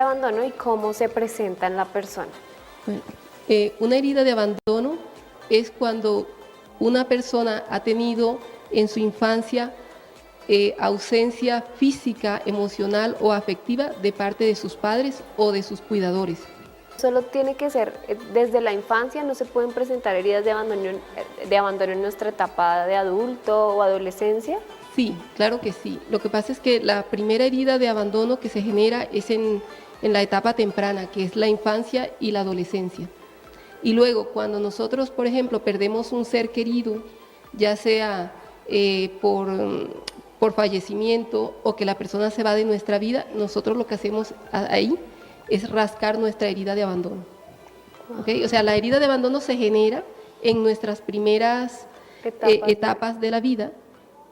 Abandono y cómo se presenta en la persona. Bueno, una herida de abandono es cuando una persona ha tenido en su infancia ausencia física, emocional o afectiva de parte de sus padres o de sus cuidadores. Solo tiene que ser desde la infancia, no se pueden presentar heridas de abandono en nuestra etapa de adulto o adolescencia. Sí, claro que sí. Lo que pasa es que la primera herida de abandono que se genera es en la etapa temprana, que es la infancia y la adolescencia. Y luego, cuando nosotros, por ejemplo, perdemos un ser querido, ya sea por fallecimiento o que la persona se va de nuestra vida, nosotros lo que hacemos ahí es rascar nuestra herida de abandono. ¿Okay? O sea, la herida de abandono se genera en nuestras primeras etapas de la vida,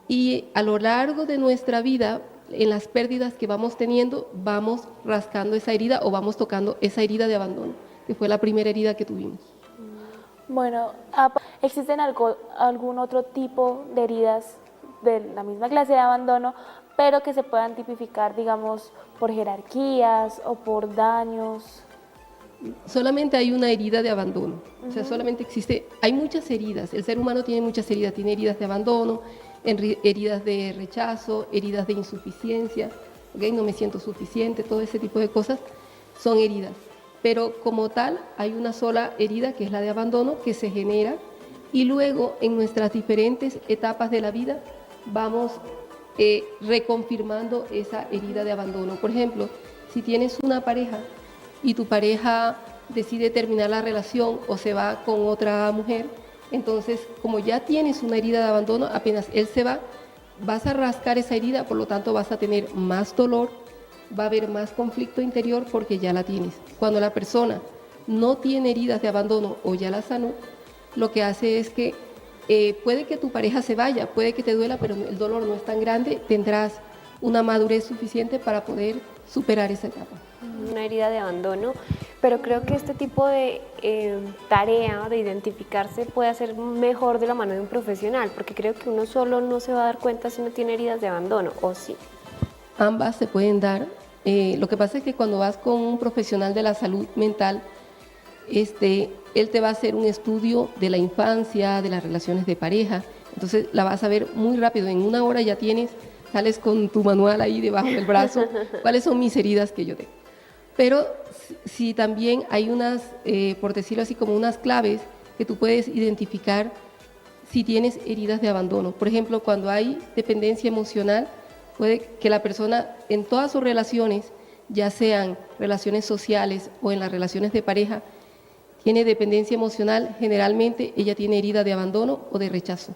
y a lo largo de nuestra vida, en las pérdidas que vamos teniendo, vamos rascando esa herida o vamos tocando esa herida de abandono, que fue la primera herida que tuvimos. Bueno, ¿existen algún otro tipo de heridas de la misma clase de abandono, pero que se puedan tipificar, digamos, por jerarquías o por daños? Solamente hay una herida de abandono, o sea, solamente existe, hay muchas heridas, el ser humano tiene muchas heridas, tiene heridas de abandono, heridas de rechazo, heridas de insuficiencia, ¿okay? No me siento suficiente, todo ese tipo de cosas son heridas. Pero como tal, hay una sola herida, que es la de abandono, que se genera, y luego en nuestras diferentes etapas de la vida vamos reconfirmando esa herida de abandono. Por ejemplo, si tienes una pareja y tu pareja decide terminar la relación o se va con otra mujer, entonces, como ya tienes una herida de abandono, apenas él se va, vas a rascar esa herida, por lo tanto vas a tener más dolor, va a haber más conflicto interior porque ya la tienes. Cuando la persona no tiene heridas de abandono o ya la sanó, lo que hace es que puede que tu pareja se vaya, puede que te duela, pero el dolor no es tan grande, tendrás una madurez suficiente para poder superar esa etapa. Una herida de abandono, pero creo que este tipo de tarea de identificarse puede hacer mejor de la mano de un profesional, porque creo que uno solo no se va a dar cuenta si no tiene heridas de abandono, ¿o sí? Ambas se pueden dar. Lo que pasa es que cuando vas con un profesional de la salud mental, él te va a hacer un estudio de la infancia, de las relaciones de pareja, entonces la vas a ver muy rápido, en una hora ya sales con tu manual ahí debajo del brazo, cuáles son mis heridas que yo tengo. Pero si también hay unas, por decirlo así, como unas claves que tú puedes identificar si tienes heridas de abandono. Por ejemplo, cuando hay dependencia emocional, puede que la persona en todas sus relaciones, ya sean relaciones sociales o en las relaciones de pareja, tiene dependencia emocional, generalmente ella tiene herida de abandono o de rechazo.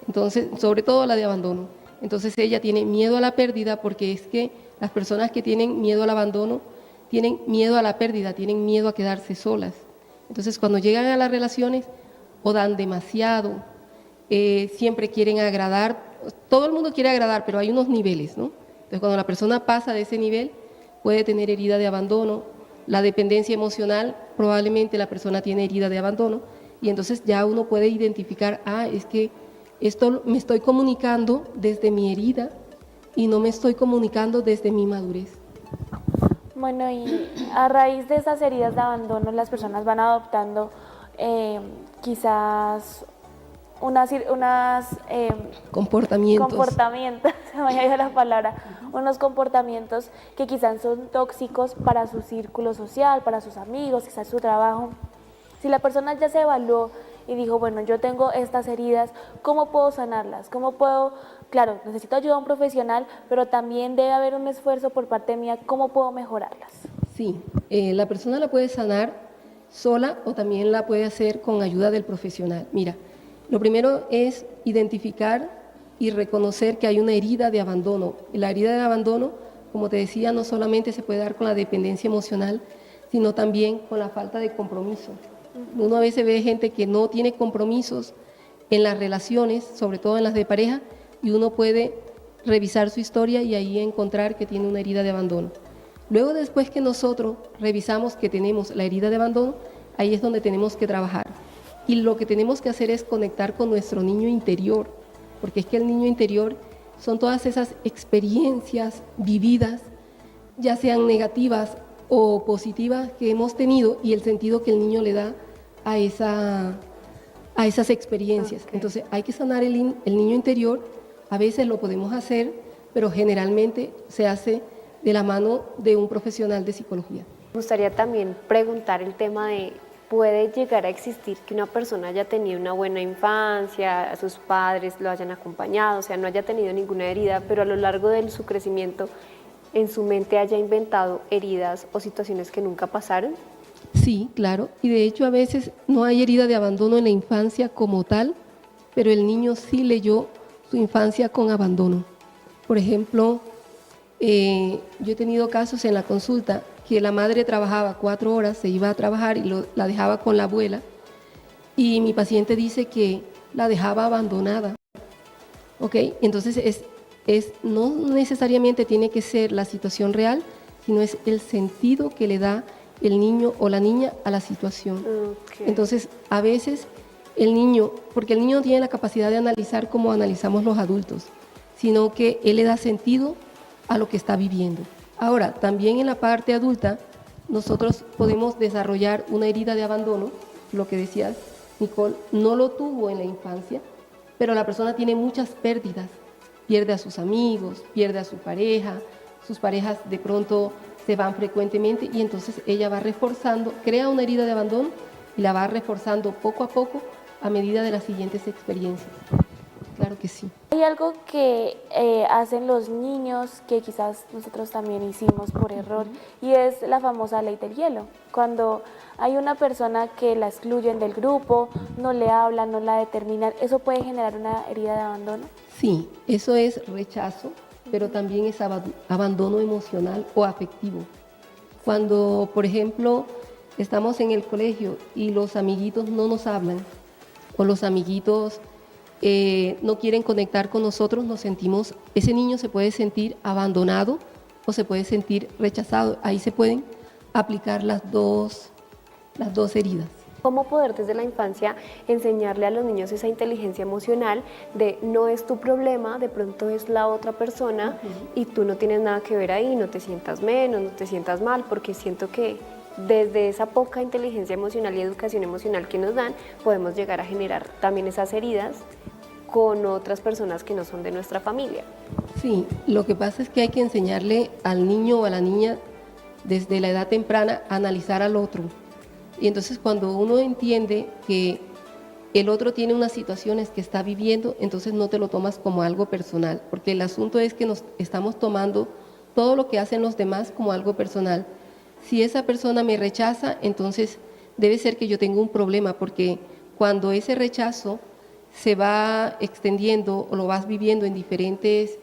Entonces, sobre todo la de abandono. Entonces ella tiene miedo a la pérdida, porque es que las personas que tienen miedo al abandono tienen miedo a la pérdida, tienen miedo a quedarse solas. Entonces cuando llegan a las relaciones o dan demasiado, siempre quieren agradar, todo el mundo quiere agradar, pero hay unos niveles, ¿no? Entonces cuando la persona pasa de ese nivel, puede tener herida de abandono. La dependencia emocional, probablemente la persona tiene herida de abandono, y entonces ya uno puede identificar, es que esto me estoy comunicando desde mi herida y no me estoy comunicando desde mi madurez. Bueno, y a raíz de esas heridas de abandono, las personas van adoptando quizás comportamientos, se me ha ido la palabra, unos comportamientos que quizás son tóxicos para su círculo social, para sus amigos, quizás su trabajo. Si la persona ya se evaluó y dijo, bueno, yo tengo estas heridas, ¿cómo puedo sanarlas? ¿Cómo puedo? Claro, necesito ayuda a un profesional, pero también debe haber un esfuerzo por parte mía, ¿cómo puedo mejorarlas? Sí, la persona la puede sanar sola o también la puede hacer con ayuda del profesional. Mira, lo primero es identificar y reconocer que hay una herida de abandono. La herida de abandono, como te decía, no solamente se puede dar con la dependencia emocional, sino también con la falta de compromiso. Uno a veces ve gente que no tiene compromisos en las relaciones, sobre todo en las de pareja, y uno puede revisar su historia y ahí encontrar que tiene una herida de abandono. Luego, después que nosotros revisamos que tenemos la herida de abandono, ahí es donde tenemos que trabajar. Y lo que tenemos que hacer es conectar con nuestro niño interior, porque es que el niño interior son todas esas experiencias vividas, ya sean negativas o positivas que hemos tenido y el sentido que el niño le da a esas experiencias. Ok. Entonces hay que sanar el niño interior, a veces lo podemos hacer, pero generalmente se hace de la mano de un profesional de psicología. Me gustaría también preguntar el tema de, ¿puede llegar a existir que una persona haya tenido una buena infancia, sus padres lo hayan acompañado, o sea, no haya tenido ninguna herida, pero a lo largo de su crecimiento en su mente haya inventado heridas o situaciones que nunca pasaron? Sí, claro, y de hecho a veces no hay herida de abandono en la infancia como tal, pero el niño sí leyó su infancia con abandono. Por ejemplo, yo he tenido casos en la consulta que la madre trabajaba 4 horas, se iba a trabajar y la dejaba con la abuela, y mi paciente dice que la dejaba abandonada. ¿Ok? Entonces no necesariamente tiene que ser la situación real, sino es el sentido que le da el niño o la niña a la situación. Okay. Entonces, a veces el niño, porque el niño no tiene la capacidad de analizar como analizamos los adultos, sino que él le da sentido a lo que está viviendo. Ahora, también en la parte adulta, nosotros podemos desarrollar una herida de abandono, lo que decías, Nicole, no lo tuvo en la infancia, pero la persona tiene muchas pérdidas, pierde a sus amigos, pierde a su pareja, sus parejas de pronto se van frecuentemente y entonces ella va reforzando, crea una herida de abandono y la va reforzando poco a poco a medida de las siguientes experiencias. Claro que sí. Hay algo que hacen los niños que quizás nosotros también hicimos por error y es la famosa ley del hielo. Cuando hay una persona que la excluyen del grupo, no le hablan, no la determinan, ¿eso puede generar una herida de abandono? Sí, eso es rechazo, pero también es abandono emocional o afectivo. Cuando, por ejemplo, estamos en el colegio y los amiguitos no nos hablan o los amiguitos no quieren conectar con nosotros, ese niño se puede sentir abandonado o se puede sentir rechazado. Ahí se pueden aplicar las dos heridas. ¿Cómo poder desde la infancia enseñarle a los niños esa inteligencia emocional de no es tu problema, de pronto es la otra persona y tú no tienes nada que ver ahí, no te sientas menos, no te sientas mal, porque siento que desde esa poca inteligencia emocional y educación emocional que nos dan, podemos llegar a generar también esas heridas con otras personas que no son de nuestra familia? Sí, lo que pasa es que hay que enseñarle al niño o a la niña desde la edad temprana a analizar al otro. Y entonces cuando uno entiende que el otro tiene unas situaciones que está viviendo, entonces no te lo tomas como algo personal, porque el asunto es que nos estamos tomando todo lo que hacen los demás como algo personal. Si esa persona me rechaza, entonces debe ser que yo tengo un problema, porque cuando ese rechazo se va extendiendo o lo vas viviendo en diferentes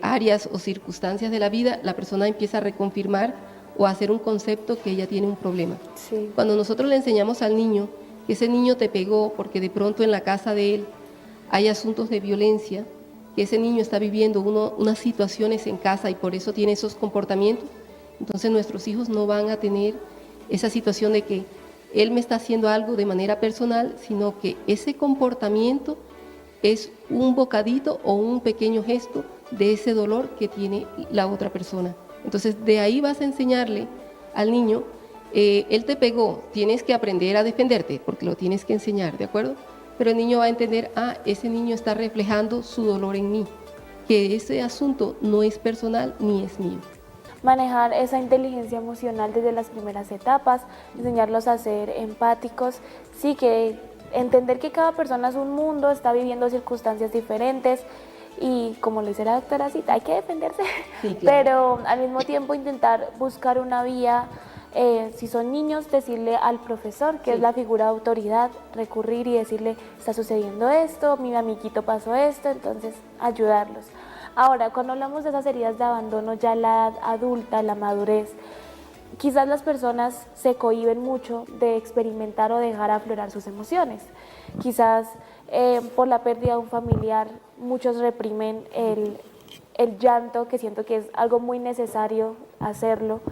áreas o circunstancias de la vida, la persona empieza a reconfirmar o a hacer un concepto que ella tiene un problema. Sí. Cuando nosotros le enseñamos al niño que ese niño te pegó porque de pronto en la casa de él hay asuntos de violencia, que ese niño está viviendo unas situaciones en casa y por eso tiene esos comportamientos, entonces nuestros hijos no van a tener esa situación de que él me está haciendo algo de manera personal, sino que ese comportamiento es un bocadito o un pequeño gesto de ese dolor que tiene la otra persona. Entonces, de ahí vas a enseñarle al niño, él te pegó, tienes que aprender a defenderte, porque lo tienes que enseñar, ¿de acuerdo? Pero el niño va a entender, ese niño está reflejando su dolor en mí, que ese asunto no es personal ni es mío. Manejar esa inteligencia emocional desde las primeras etapas, enseñarlos a ser empáticos, sí, que entender que cada persona es un mundo, está viviendo circunstancias diferentes y como lo dice la doctora Cita, hay que defenderse, sí, claro. Pero al mismo tiempo intentar buscar una vía, si son niños, decirle al profesor, que sí, es la figura de autoridad, recurrir y decirle, está sucediendo esto, mi amiguito pasó esto, entonces ayudarlos. Ahora, cuando hablamos de esas heridas de abandono, ya la edad adulta, la madurez, quizás las personas se cohíben mucho de experimentar o dejar aflorar sus emociones. Quizás por la pérdida de un familiar, muchos reprimen el llanto, que siento que es algo muy necesario hacerlo,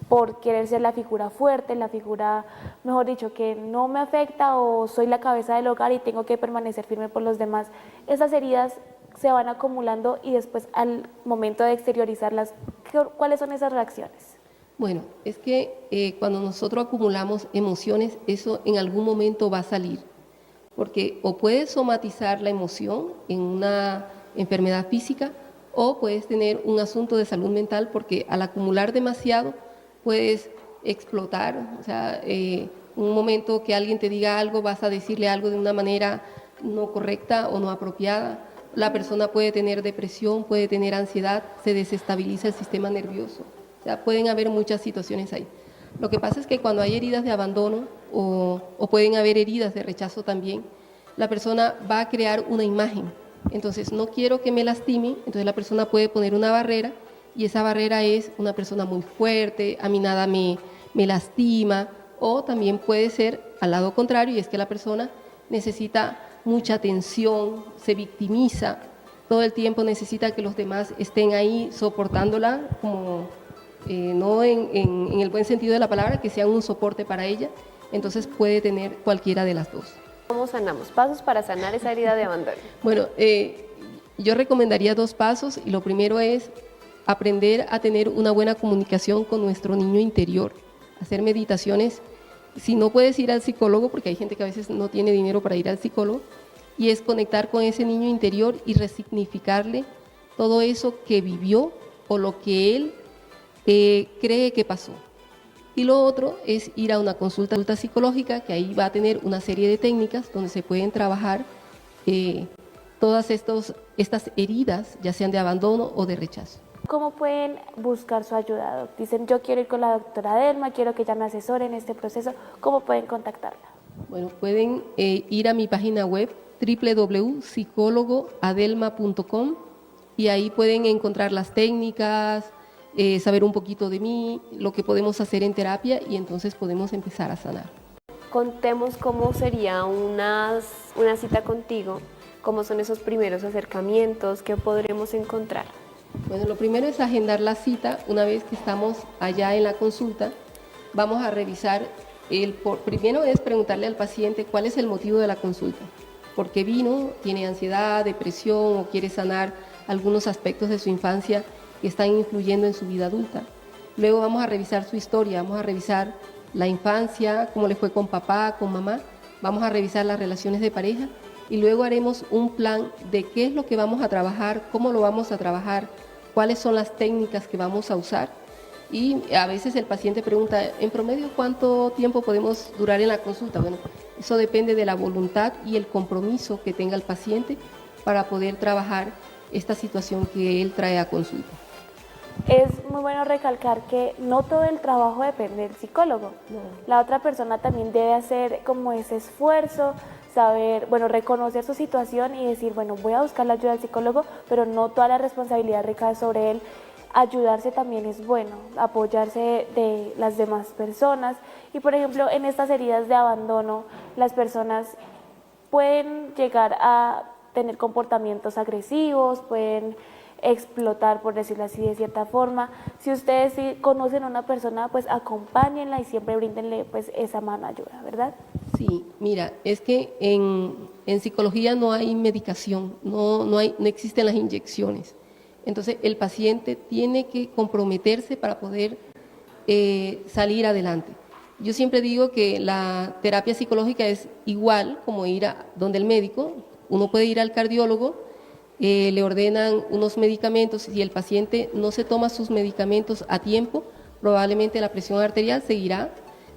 por querer ser la figura fuerte, la figura, mejor dicho, que no me afecta o soy la cabeza del hogar y tengo que permanecer firme por los demás. Esas heridas se van acumulando y después al momento de exteriorizarlas, ¿cuáles son esas reacciones? Bueno, es que cuando nosotros acumulamos emociones, eso en algún momento va a salir, porque o puedes somatizar la emoción en una enfermedad física o puedes tener un asunto de salud mental, porque al acumular demasiado puedes explotar. O sea, un momento que alguien te diga algo, vas a decirle algo de una manera no correcta o no apropiada. La persona puede tener depresión, puede tener ansiedad, se desestabiliza el sistema nervioso. O sea, pueden haber muchas situaciones ahí. Lo que pasa es que cuando hay heridas de abandono o pueden haber heridas de rechazo también, la persona va a crear una imagen. Entonces, no quiero que me lastime, entonces la persona puede poner una barrera y esa barrera es una persona muy fuerte, a mí nada me lastima, o también puede ser al lado contrario, y es que la persona necesita mucha atención, se victimiza, todo el tiempo necesita que los demás estén ahí soportándola, como no en el buen sentido de la palabra, que sean un soporte para ella. Entonces puede tener cualquiera de las dos. ¿Cómo sanamos? Pasos para sanar esa herida de abandono. Bueno, yo recomendaría 2 pasos, y lo primero es aprender a tener una buena comunicación con nuestro niño interior, hacer meditaciones. Si no puedes ir al psicólogo, porque hay gente que a veces no tiene dinero para ir al psicólogo, y es conectar con ese niño interior y resignificarle todo eso que vivió o lo que él cree que pasó. Y lo otro es ir a una consulta psicológica, que ahí va a tener una serie de técnicas donde se pueden trabajar todas estas heridas, ya sean de abandono o de rechazo. ¿Cómo pueden buscar su ayuda, Doc? Dicen, yo quiero ir con la doctora Adelma, quiero que ella me asesore en este proceso. ¿Cómo pueden contactarla? Bueno, pueden ir a mi página web www.psicologoadelma.com, y ahí pueden encontrar las técnicas, saber un poquito de mí, lo que podemos hacer en terapia, y entonces podemos empezar a sanar. Contemos cómo sería una cita contigo, cómo son esos primeros acercamientos, qué podremos encontrar. Bueno, lo primero es agendar la cita. Una vez que estamos allá en la consulta, vamos a revisar, primero es preguntarle al paciente cuál es el motivo de la consulta. ¿Por qué vino? ¿Tiene ansiedad, depresión o quiere sanar algunos aspectos de su infancia que están influyendo en su vida adulta? Luego vamos a revisar su historia, vamos a revisar la infancia, cómo le fue con papá, con mamá, vamos a revisar las relaciones de pareja, y luego haremos un plan de qué es lo que vamos a trabajar, cómo lo vamos a trabajar, cuáles son las técnicas que vamos a usar. Y a veces el paciente pregunta, en promedio, ¿cuánto tiempo podemos durar en la consulta? Bueno, eso depende de la voluntad y el compromiso que tenga el paciente para poder trabajar esta situación que él trae a consulta. Es muy bueno recalcar que no todo el trabajo depende del psicólogo. No. La otra persona también debe hacer como ese esfuerzo, saber, reconocer su situación y decir, voy a buscar la ayuda del psicólogo, pero no toda la responsabilidad recae sobre él. Ayudarse también es bueno, apoyarse de las demás personas. Y por ejemplo, en estas heridas de abandono, las personas pueden llegar a tener comportamientos agresivos, pueden explotar, por decirlo así, de cierta forma. Si ustedes sí conocen a una persona, pues acompáñenla y siempre bríndenle pues esa mano ayuda, ¿verdad? Sí, mira, es que en psicología no hay medicación, no existen las inyecciones. Entonces el paciente tiene que comprometerse para poder salir adelante. Yo siempre digo que la terapia psicológica es igual como ir a donde el médico. Uno puede ir al cardiólogo, le ordenan unos medicamentos, y si el paciente no se toma sus medicamentos a tiempo, probablemente la presión arterial seguirá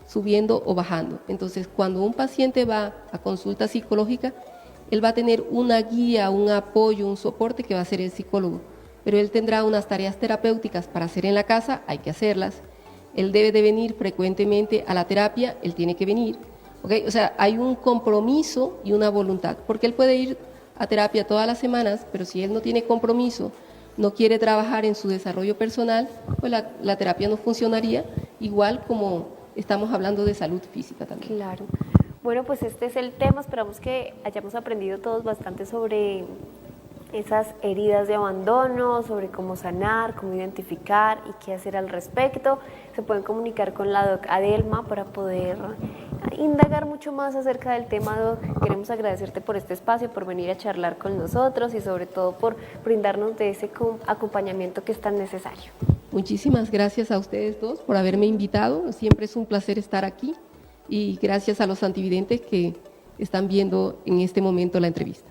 subiendo o bajando. Entonces, cuando un paciente va a consulta psicológica, él va a tener una guía, un apoyo, un soporte que va a ser el psicólogo, pero él tendrá unas tareas terapéuticas para hacer en la casa, hay que hacerlas. Él debe de venir frecuentemente a la terapia, él tiene que venir. ¿Okay? O sea, hay un compromiso y una voluntad, porque él puede ir a terapia todas las semanas, pero si él no tiene compromiso, no quiere trabajar en su desarrollo personal, pues la terapia no funcionaría, igual como estamos hablando de salud física también. Claro. Bueno, pues este es el tema. Esperamos que hayamos aprendido todos bastante sobre esas heridas de abandono, sobre cómo sanar, cómo identificar y qué hacer al respecto. Se pueden comunicar con la doc Adelma para poder indagar mucho más acerca del tema, doc. Queremos agradecerte por este espacio, por venir a charlar con nosotros y sobre todo por brindarnos de ese acompañamiento que es tan necesario. Muchísimas gracias a ustedes dos por haberme invitado. Siempre es un placer estar aquí y gracias a los antividentes que están viendo en este momento la entrevista.